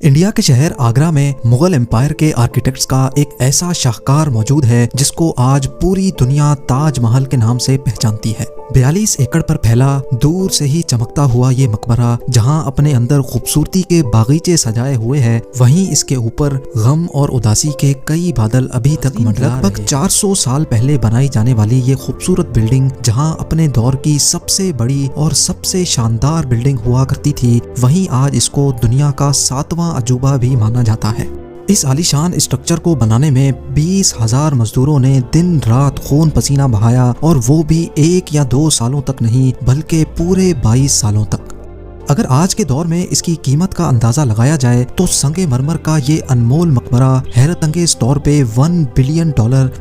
India के शहर आगरा में मुगल एम्पायर के आर्किटेक्ट्स का एक ऐसा शाहकार मौजूद है जिसको आज पूरी दुनिया ताजमहल के नाम से पहचानती है। 42 एकड़ पर फैला दूर से ही चमकता हुआ ये मकबरा जहां अपने अंदर खूबसूरती के बागीचे सजाए हुए हैं, वहीं इसके ऊपर गम और उदासी के कई बादल अभी तक मंडरा रहे। लगभग 400 साल पहले बनाई जाने वाली ये खूबसूरत बिल्डिंग जहां अपने दौर की सबसे बड़ी और सबसे शानदार बिल्डिंग हुआ करती थी, वहीं आज इसको दुनिया का 7वां अजूबा भी माना जाता है। इस आलीशान स्ट्रक्चर को बनाने में 20,000 मजदूरों ने दिन रात खून पसीना बहाया, और वो भी 1 या 2 सालों तक नहीं बल्कि पूरे 22 सालों तक। अगर आज के दौर में इसकी कीमत का अंदाजा लगाया जाए तो संगे मरमर का ये अनमोल मकबरा हैरत अंगेज तौर पे $1 बिलियन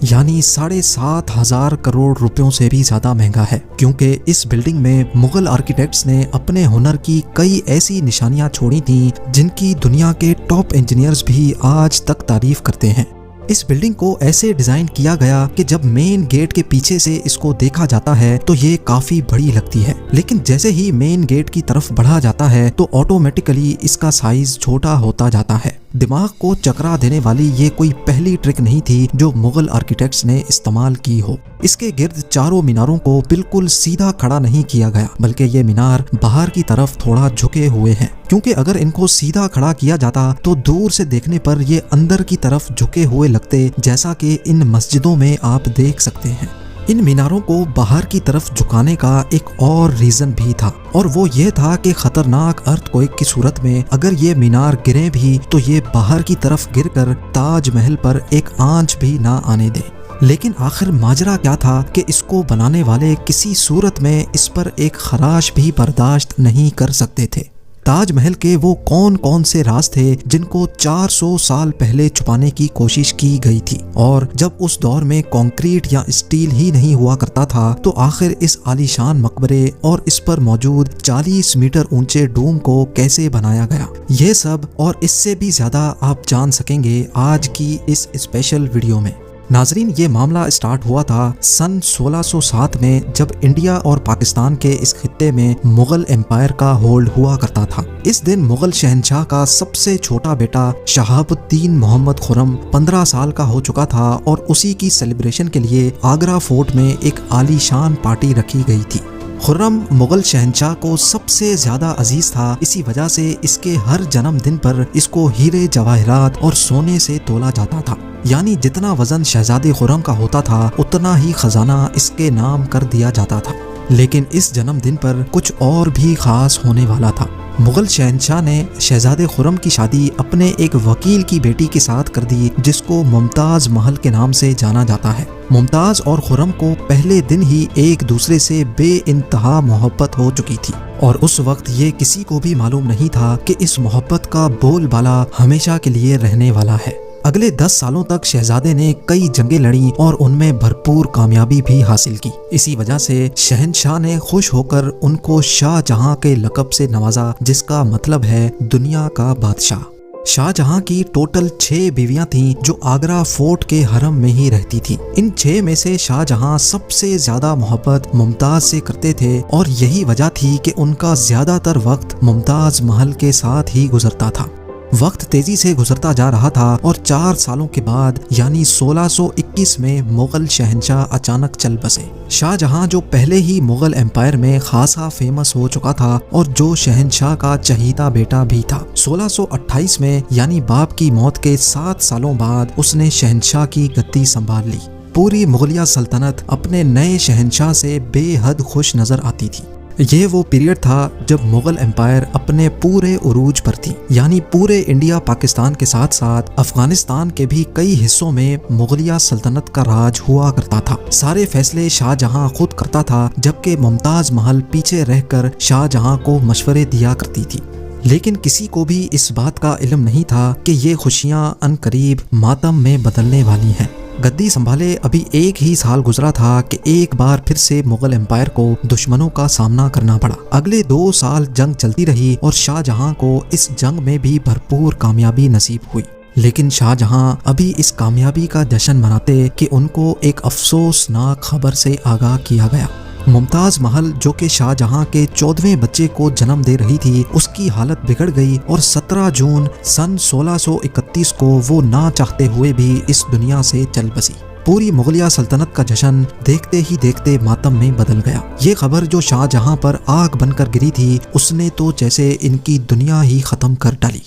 यानी 7,500 करोड़ रुपयों से भी ज्यादा महंगा है, क्योंकि इस बिल्डिंग में मुगल आर्किटेक्ट्स ने अपने हुनर की कई ऐसी निशानियां छोड़ी थी जिनकी दुनिया के टॉप इंजीनियर्स भी आज तक तारीफ करते हैं। इस बिल्डिंग को ऐसे डिजाइन किया गया कि जब मेन गेट के पीछे से इसको देखा जाता है तो ये काफी बड़ी लगती है, लेकिन जैसे ही मेन गेट की तरफ बढ़ा जाता है तो ऑटोमेटिकली इसका साइज छोटा होता जाता है। दिमाग को चकरा देने वाली ये कोई पहली ट्रिक नहीं थी जो मुगल आर्किटेक्ट्स ने इस्तेमाल की हो। इसके गिर्द चारों मीनारों को बिल्कुल सीधा खड़ा नहीं किया गया, बल्कि ये मीनार बाहर की तरफ थोड़ा झुके हुए हैं, क्योंकि अगर इनको सीधा खड़ा किया जाता तो दूर से देखने पर ये अंदर की तरफ झुके हुए लगते, जैसा कि इन मस्जिदों में आप देख सकते हैं। इन मीनारों को बाहर की तरफ झुकाने का एक और रीजन भी था, और वो ये था कि खतरनाक अर्थक्वेक की सूरत में अगर ये मीनार गिरे भी तो ये बाहर की तरफ गिरकर ताजमहल पर एक आंच भी ना आने दे। लेकिन आखिर माजरा क्या था कि इसको बनाने वाले किसी सूरत में इस पर एक खराश भी बर्दाश्त नहीं कर सकते थे। ताजमहल के वो कौन कौन से राज थे जिनको 400 साल पहले छुपाने की कोशिश की गई थी, और जब उस दौर में कंक्रीट या स्टील ही नहीं हुआ करता था तो आखिर इस आलीशान मकबरे और इस पर मौजूद 40 मीटर ऊंचे डूम को कैसे बनाया गया, ये सब और इससे भी ज्यादा आप जान सकेंगे आज की इस स्पेशल वीडियो में। नाजरीन, ये मामला स्टार्ट हुआ था सन 1607 में, जब इंडिया और पाकिस्तान के इस खित्ते में मुगल एम्पायर का होल्ड हुआ करता था। इस दिन मुगल शहंशाह का सबसे छोटा बेटा शहाबुद्दीन मोहम्मद खुर्रम 15 साल का हो चुका था, और उसी की सेलिब्रेशन के लिए आगरा फोर्ट में एक आलीशान पार्टी रखी गई थी। खुर्रम मुगल शहंशाह को सबसे ज्यादा अजीज था, इसी वजह से इसके हर जन्मदिन पर इसको हीरे जवाहरात और सोने से तोला जाता था, यानी जितना वजन शहजादे खुर्रम का होता था उतना ही खजाना इसके नाम कर दिया जाता था। लेकिन इस जन्मदिन पर कुछ और भी खास होने वाला था। मुगल शहंशाह ने शहजादे खुर्रम की शादी अपने एक वकील की बेटी के साथ कर दी, जिसको मुमताज महल के नाम से जाना जाता है। मुमताज और खुर्रम को पहले दिन ही एक दूसरे से बेइंतहा मोहब्बत हो चुकी थी, और उस वक्त ये किसी को भी मालूम नहीं था कि इस मोहब्बत का बोलबाला हमेशा के लिए रहने वाला है। अगले 10 सालों तक शहजादे ने कई जंगें लड़ी और उनमें भरपूर कामयाबी भी हासिल की। इसी वजह से शहंशाह ने खुश होकर उनको शाहजहां के लक़ब से नवाजा, जिसका मतलब है दुनिया का बादशाह। शाहजहां की टोटल 6 बीवियां थीं जो आगरा फोर्ट के हरम में ही रहती थीं। इन 6 में से शाहजहां सबसे ज्यादा मोहब्बत मुमताज से करते थे, और यही वजह थी कि उनका ज्यादातर वक्त मुमताज महल के साथ ही गुजरता था। वक्त तेजी से गुजरता जा रहा था, और 4 सालों के बाद यानी 1621 में मुगल शहंशाह अचानक चल बसे। शाहजहां जो पहले ही मुगल एम्पायर में खासा फेमस हो चुका था और जो शहंशाह का चहीता बेटा भी था, 1628 में यानी बाप की मौत के 7 सालों बाद उसने शहंशाह की गद्दी संभाल ली। पूरी मुगलिया सल्तनत अपने नए शहंशाह से बेहद खुश नजर आती थी। ये वो पीरियड था जब मुगल एम्पायर अपने पूरे उरूज पर थी, यानी पूरे इंडिया पाकिस्तान के साथ साथ अफगानिस्तान के भी कई हिस्सों में मुगलिया सल्तनत का राज हुआ करता था। सारे फैसले शाहजहां खुद करता था, जबकि मुमताज महल पीछे रहकर शाहजहां को मशवरे दिया करती थी। लेकिन किसी को भी इस बात का इल्म नहीं था कि ये खुशियां अनकरीब मातम में बदलने वाली हैं। गद्दी संभाले अभी 1 ही साल गुजरा था कि एक बार फिर से मुगल एम्पायर को दुश्मनों का सामना करना पड़ा। अगले 2 साल जंग चलती रही और शाहजहां को इस जंग में भी भरपूर कामयाबी नसीब हुई। लेकिन शाहजहां अभी इस कामयाबी का जश्न मनाते कि उनको एक अफसोसनाक खबर से आगाह किया गया। मुमताज महल जो कि शाहजहां के 14वें बच्चे को जन्म दे रही थी, उसकी हालत बिगड़ गई और 17 जून सन 1631 को वो ना चाहते हुए भी इस दुनिया से चल बसी। पूरी मुगलिया सल्तनत का जश्न देखते ही देखते मातम में बदल गया। ये खबर जो शाहजहां पर आग बनकर गिरी थी, उसने तो जैसे इनकी दुनिया ही खत्म कर डाली।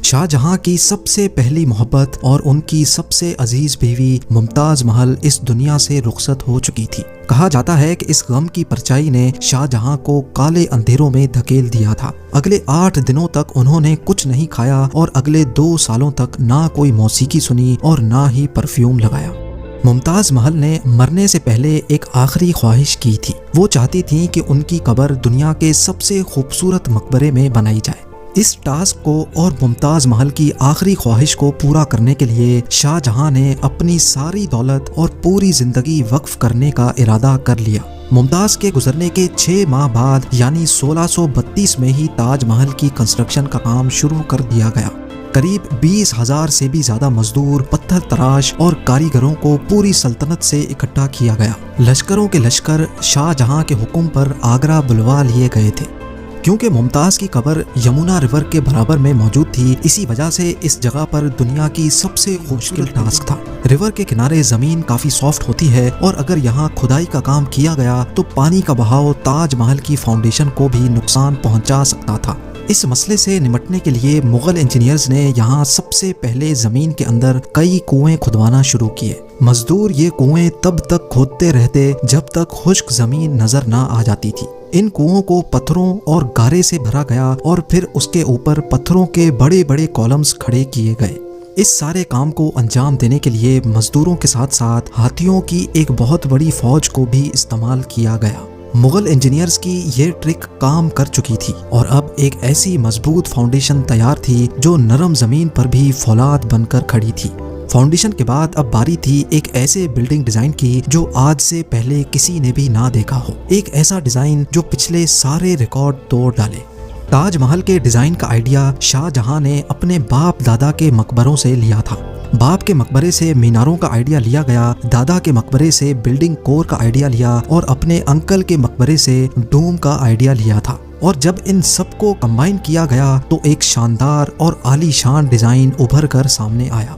शाहजहां की सबसे पहली मोहब्बत और उनकी सबसे अजीज बीवी मुमताज महल इस दुनिया से रुखसत हो चुकी थी। कहा जाता है कि इस गम की परछाई ने शाहजहां को काले अंधेरों में धकेल दिया था। अगले 8 दिनों तक उन्होंने कुछ नहीं खाया और अगले 2 सालों तक ना कोई मौसीकी सुनी और ना ही परफ्यूम लगाया। मुमताज महल ने मरने से पहले एक आखिरी ख्वाहिश की थी। वो चाहती थी कि उनकी कब्र दुनिया के सबसे खूबसूरत मकबरे में बनाई जाए। इस टास्क को और मुमताज महल की आखिरी ख्वाहिश को पूरा करने के लिए शाहजहां ने अपनी सारी दौलत और पूरी जिंदगी वक्फ करने का इरादा कर लिया। मुमताज के गुजरने के 6 माह बाद यानी 1632 में ही ताजमहल की कंस्ट्रक्शन का काम शुरू कर दिया गया। करीब 20,000 से भी ज्यादा मजदूर, पत्थर तराश और कारीगरों को पूरी सल्तनत से इकट्ठा किया गया। लश्करों के लश्कर शाहजहां के हुक्म पर आगरा बुलवा लिए गए थे। क्योंकि मुमताज की कब्र यमुना रिवर के बराबर में मौजूद थी, इसी वजह से इस जगह पर दुनिया की सबसे मुश्किल टास्क था। रिवर के किनारे जमीन काफी सॉफ्ट होती है और अगर यहाँ खुदाई का काम किया गया तो पानी का बहाव ताजमहल की फाउंडेशन को भी नुकसान पहुंचा सकता था। इस मसले से निपटने के लिए मुगल इंजीनियर्स ने यहाँ सबसे पहले जमीन के अंदर कई कुएं खुदवाना शुरू किए। मजदूर ये कुएं तब तक खोदते रहते जब तक खुश्क जमीन नजर ना आ जाती थी। इन कुओं को पत्थरों और गारे से भरा गया और फिर उसके ऊपर पत्थरों के बड़े बड़े कॉलम्स खड़े किए गए। इस सारे काम को अंजाम देने के लिए मजदूरों के साथ साथ हाथियों की एक बहुत बड़ी फौज को भी इस्तेमाल किया गया। मुगल इंजीनियर्स की ये ट्रिक काम कर चुकी थी और अब एक ऐसी मजबूत फाउंडेशन तैयार थी जो नरम जमीन पर भी फौलाद बनकर खड़ी थी। फाउंडेशन के बाद अब बारी थी एक ऐसे बिल्डिंग डिजाइन की जो आज से पहले किसी ने भी ना देखा हो। एक ऐसा डिजाइन जो पिछले सारे रिकॉर्ड तोड़ डाले। ताजमहल के डिजाइन का आइडिया शाहजहां ने अपने बाप दादा के मकबरों से लिया था। बाप के मकबरे से मीनारों का आइडिया लिया गया, दादा के मकबरे से बिल्डिंग कोर का आइडिया लिया और अपने अंकल के मकबरे से डोम का आइडिया लिया था। और जब इन सबको कंबाइन किया गया तो एक शानदार और आलीशान डिजाइन उभर कर सामने आया।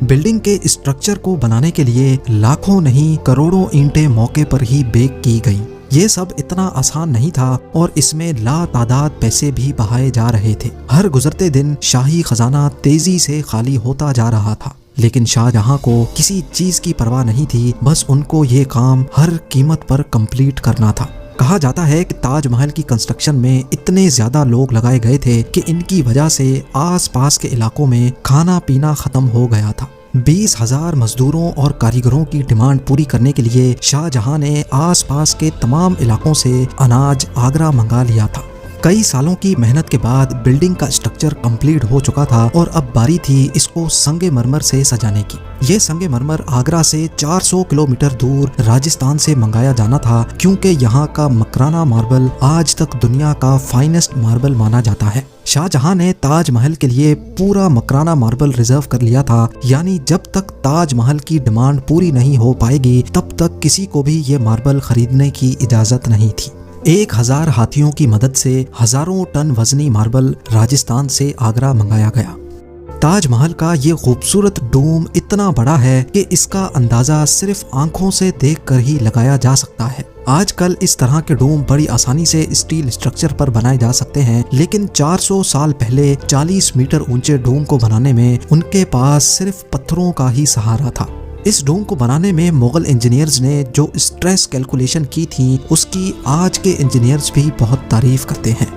बिल्डिंग के स्ट्रक्चर को बनाने के लिए लाखों नहीं करोड़ों ईंटें मौके पर ही बेक की गई। ये सब इतना आसान नहीं था और इसमें लातादाद पैसे भी बहाए जा रहे थे। हर गुजरते दिन शाही खजाना तेजी से खाली होता जा रहा था, लेकिन शाहजहां को किसी चीज की परवाह नहीं थी। बस उनको ये काम हर कीमत पर कंप्लीट करना था। कहा जाता है कि ताजमहल की कंस्ट्रक्शन में इतने ज्यादा लोग लगाए गए थे कि इनकी वजह से आसपास के इलाकों में खाना पीना खत्म हो गया था। 20,000 मजदूरों और कारीगरों की डिमांड पूरी करने के लिए शाहजहां ने आसपास के तमाम इलाकों से अनाज आगरा मंगा लिया था। कई सालों की मेहनत के बाद बिल्डिंग का स्ट्रक्चर कंप्लीट हो चुका था और अब बारी थी इसको संगमरमर से सजाने की। ये संगमरमर आगरा से 400 किलोमीटर दूर राजस्थान से मंगाया जाना था, क्योंकि यहाँ का मकराना मार्बल आज तक दुनिया का फाइनेस्ट मार्बल माना जाता है। शाहजहां ने ताजमहल के लिए पूरा मकराना मार्बल रिजर्व कर लिया था, यानी जब तक ताजमहल की डिमांड पूरी नहीं हो पाएगी तब तक किसी को भी ये मार्बल खरीदने की इजाजत नहीं थी। 1000 हाथियों की मदद से हजारों टन वजनी मार्बल राजस्थान से आगरा मंगाया गया। ताजमहल का ये खूबसूरत डोम इतना बड़ा है कि इसका अंदाजा सिर्फ आंखों से देखकर ही लगाया जा सकता है। आजकल इस तरह के डोम बड़ी आसानी से स्टील स्ट्रक्चर पर बनाए जा सकते हैं, लेकिन 400 साल पहले 40 मीटर ऊंचे डोम को बनाने में उनके पास सिर्फ पत्थरों का ही सहारा था। इस डोम को बनाने में मुगल इंजीनियर्स ने जो स्ट्रेस कैलकुलेशन की थी उसकी आज के इंजीनियर्स भी बहुत तारीफ करते हैं।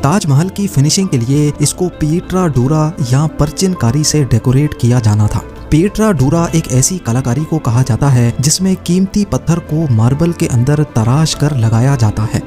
ताजमहल की फिनिशिंग के लिए इसको पीटरा डूरा या परचिनकारी से डेकोरेट किया जाना था। पीटरा डूरा एक ऐसी कलाकारी को कहा जाता है जिसमें कीमती पत्थर को मार्बल के अंदर तराश कर लगाया जाता है।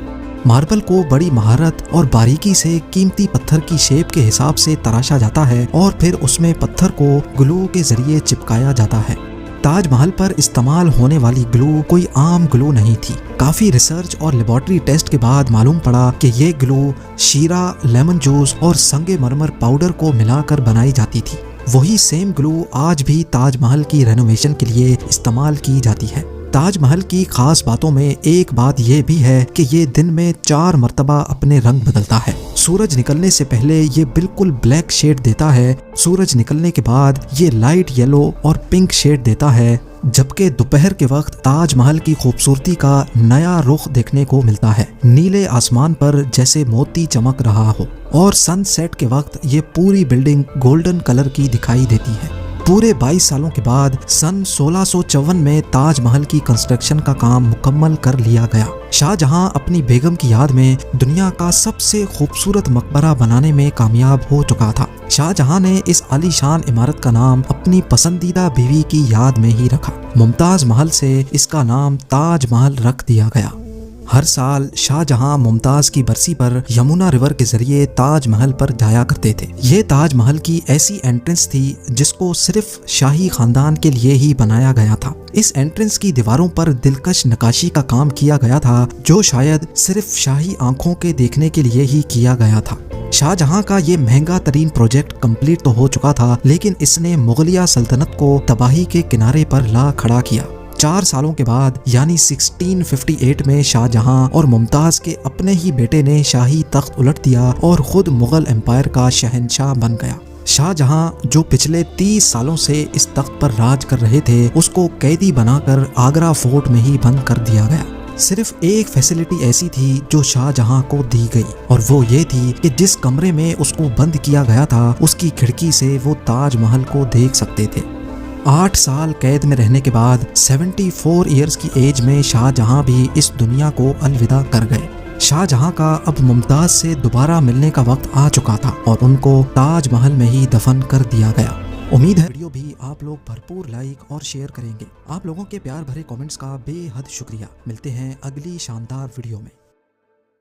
मार्बल को बड़ी महारत और बारीकी से कीमती पत्थर की शेप के हिसाब से तराशा जाता है और फिर उसमें पत्थर को ग्लू के जरिए चिपकाया जाता है। ताजमहल पर इस्तेमाल होने वाली ग्लू कोई आम ग्लू नहीं थी। काफी रिसर्च और लेबोरेटरी टेस्ट के बाद मालूम पड़ा कि ये ग्लू शीरा, लेमन जूस और संगमरमर पाउडर को मिलाकर बनाई जाती थी। वही सेम ग्लू आज भी ताजमहल की रेनोवेशन के लिए इस्तेमाल की जाती है। ताजमहल की खास बातों में एक बात यह भी है कि ये दिन में 4 मर्तबा अपने रंग बदलता है। सूरज निकलने से पहले ये बिल्कुल ब्लैक शेड देता है, सूरज निकलने के बाद ये लाइट येलो और पिंक शेड देता है, जबकि दोपहर के वक्त ताजमहल की खूबसूरती का नया रुख देखने को मिलता है। नीले आसमान पर जैसे मोती चमक रहा हो और सनसेट के वक्त ये पूरी बिल्डिंग गोल्डन कलर की दिखाई देती है। पूरे 22 सालों के बाद सन 1654 में ताजमहल की कंस्ट्रक्शन का काम मुकम्मल कर लिया गया। शाहजहां अपनी बेगम की याद में दुनिया का सबसे खूबसूरत मकबरा बनाने में कामयाब हो चुका था। शाहजहां ने इस आलीशान इमारत का नाम अपनी पसंदीदा बीवी की याद में ही रखा। मुमताज महल से इसका नाम ताजमहल रख दिया गया। हर साल शाहजहां मुमताज की बरसी पर यमुना रिवर के जरिए ताजमहल पर जाया करते थे। ये ताजमहल की ऐसी एंट्रेंस थी जिसको सिर्फ शाही खानदान के लिए ही बनाया गया था। इस एंट्रेंस की दीवारों पर दिलकश नक्काशी का काम किया गया था, जो शायद सिर्फ शाही आंखों के देखने के लिए ही किया गया था। शाहजहां का ये महंगा तरीन प्रोजेक्ट कंप्लीट तो हो चुका था, लेकिन इसने मुगलिया सल्तनत को तबाही के किनारे पर ला खड़ा किया। 4 सालों के बाद यानी 1658 में शाहजहां और मुमताज के अपने ही बेटे ने शाही तख्त उलट दिया और खुद मुगल एम्पायर का शहंशाह बन गया। शाहजहां जो पिछले 30 सालों से इस तख्त पर राज कर रहे थे, उसको कैदी बनाकर आगरा फोर्ट में ही बंद कर दिया गया। सिर्फ एक फैसिलिटी ऐसी थी जो शाहजहां को दी गई, और वो ये थी कि जिस कमरे में उसको बंद किया गया था उसकी खिड़की से वो ताजमहल को देख सकते थे। 8 साल कैद में रहने के बाद 74 ईयर्स की एज में शाहजहां भी इस दुनिया को अलविदा कर गए। शाहजहां का अब मुमताज से दोबारा मिलने का वक्त आ चुका था और उनको ताजमहल में ही दफन कर दिया गया। उम्मीद है वीडियो भी आप लोग भरपूर लाइक और शेयर करेंगे। आप लोगों के प्यार भरे कमेंट्स का बेहद शुक्रिया। मिलते हैं अगली शानदार वीडियो में।